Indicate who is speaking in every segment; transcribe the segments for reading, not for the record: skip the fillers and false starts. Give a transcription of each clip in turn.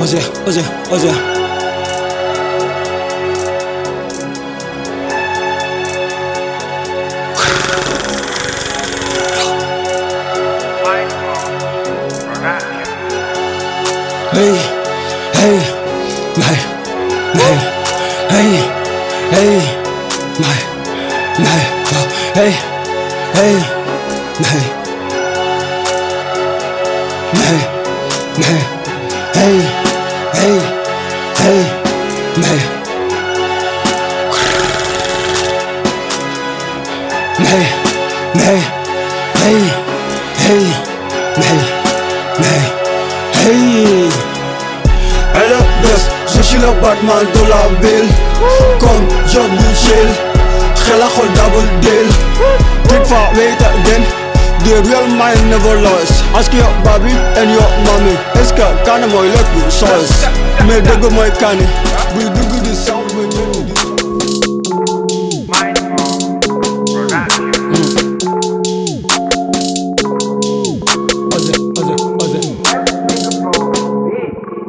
Speaker 1: Ozé. Hey, hello, je suis le Batman de la ville. Comme job du chill, Xell Ak Xoll double deal. Diffèrent, wait again. The real mind never lost. Ask your baby and your mommy. Est-ce que kaane mooy lépp sauce? Mais dëgg mooy kaane. Buy dugg di sound ba ñëw di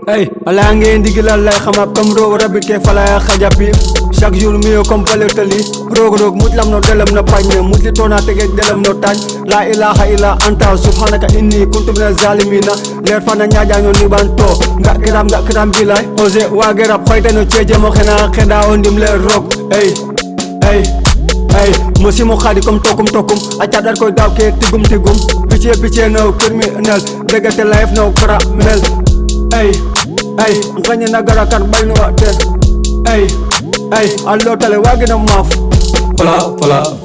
Speaker 1: hey, ala ngeen digilal lay xamab comme roog rabit ke falaya xajapi chaque jour mieux comme paletali roog mutlam no delam no pagne mutli tona tege delam no tañ la ilaha illa anta subhanaka inni kuntu minaz zalimina leer fana ñaaja ñoo ni banto nga kiram bilay Ozé wagerab xoyte no ceje mo xena xeda o ndim leer roog hey musimo khadi comme tokum acha dar koy daw ke tigum piche no criminal degate life no caramel hey nganya nagara kan bayno aten hey allo tale wagina maf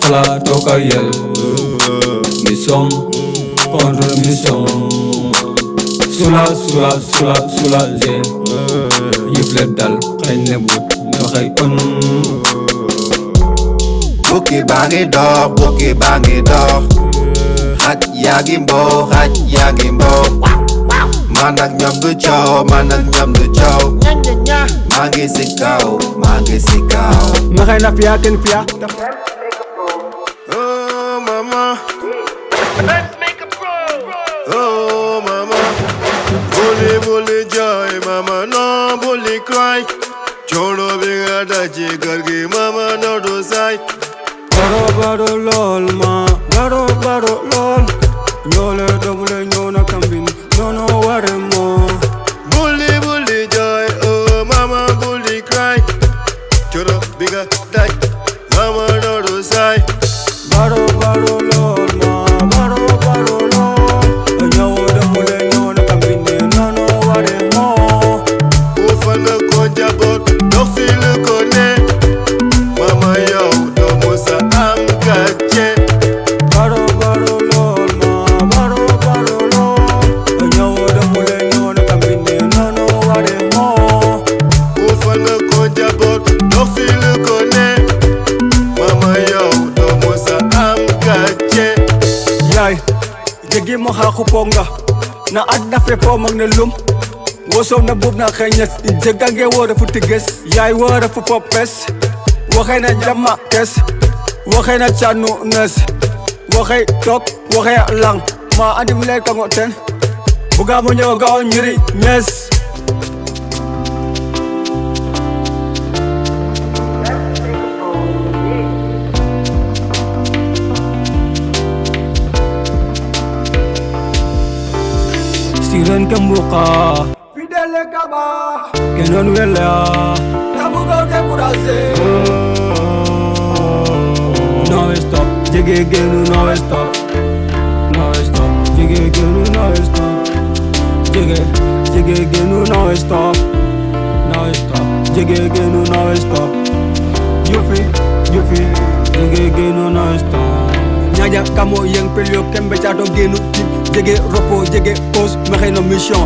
Speaker 2: fala toka yel mission contre mission sula je yifle dal xeyne but no xey on
Speaker 3: Buki bangi dor Hat yagi mbo Manak nyam du chow Mangi sikao
Speaker 1: maxay na fiya ken fiya
Speaker 3: Oh mama Oh mama Boli joy mama no boli cry Chodo biga dachi kargi mama no do sai
Speaker 1: baro lol ma baro lol nyole double nyona kambin no ware mo
Speaker 3: Bully joy, oh mama bully cry Chodo biga dachi mama no do sai
Speaker 1: baro lol ma baro lol nyole double nyona kambin no ware mo
Speaker 3: Ufanga konja bot doxi le kone Mama yow do musa am kache
Speaker 1: baro lol ma baro lol nyole double nyona kambin no ware mo
Speaker 3: Ufanga konja bot doxi le kone Mama yow do musa am kache
Speaker 1: Yay, jegi mo haku ponga na adna fe po mag ne lum woso na bub na kanyas jegange wora fu tiges yay wora fu popes waxay na jama kes waxay na chanu nes waxay tok waxay lang ma andim le kango ten buga mo nyaw ga on nyiri nyes Siren kemuka Fidele kaba Kenon wela Nabuga dekuraze No stop Jege genu no stop Jege genu no stop Jege genu no stop Jege genu no stop Yufi Jege genu no stop Nyaja kamo yang pelio kembe chato genu tip Jege ropo jege pause maxey no mission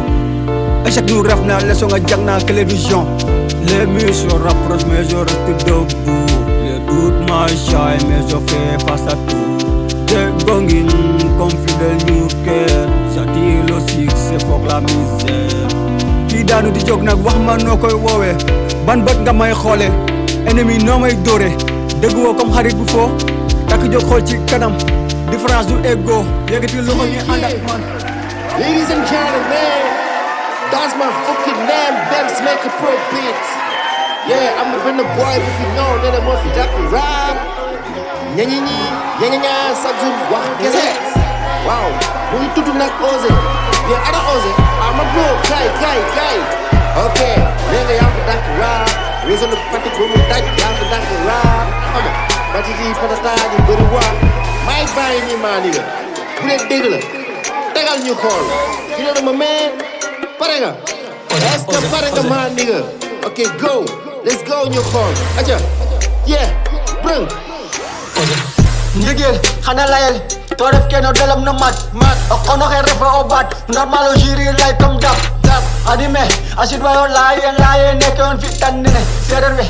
Speaker 1: échec nous ref na leçon nga jang na télévision les murs se rapprochent mais je reste debout les doutes m'accaillent mais je fais face à tout j'ai gongin comme fidèle new cœur j'attire le succès pour la misère kii daanu di jóg nag wax ma noo koy woowee ban bët nga may xoole ennemi noo may dóore dëgg woo comme xarit bu foo takk jóg xool ci kanam différence du ego yëkkati loxo ñu ànd ak man
Speaker 4: Ladies and gentlemen, That's my fucking name, Benz Maker Pro Beats. Yeah, I'm the boy if you know that I'm off the rap. Nya Sajun Wah Kese. Wow, when you do not Ozé. Yeah, I don't Ozé. I'm a bro, Kai. Okay, nigga, y'all for that rap. Reason the party go with that, y'all for that rap. Come on, but you for the time, you better walk. My buying me, my nigga. Put it digger. Take out your call. You know my man? Paranga. Let's go, Paranga, my nigga. Okay, go. Let's go on your call. Aja. Yeah, bring.
Speaker 5: Njigil, xana layel to def keno dalam no mat okono xe refa o bat normal o jiri lay comme dap adime asid wayo laye nek on fi tanine Sérérr we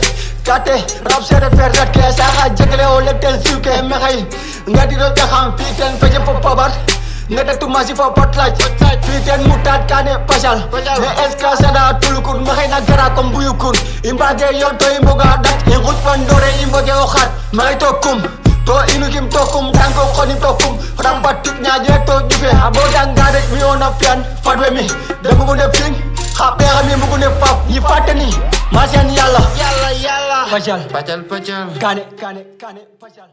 Speaker 5: kate rap Sérérr fer rat ke saxa jegle o lektel suke mexay ngadi do taxam fi ten feje popobar ngada tumasi fo potlaaj fi ten mutat kane pasal me eska sada tulukun maxay na gara comme buyukun imbage yo to imboga dat e gut pandore imboge o xat may to kum to inukim tokum dango konim tokum rampatik nyaje to jufe abodan gade mi ona fian fadwe mi demu ne fing khabe mi mu ne fap yi fatani masian yalla
Speaker 4: Yalla.
Speaker 5: pachal
Speaker 4: Pachal.
Speaker 5: kane pachal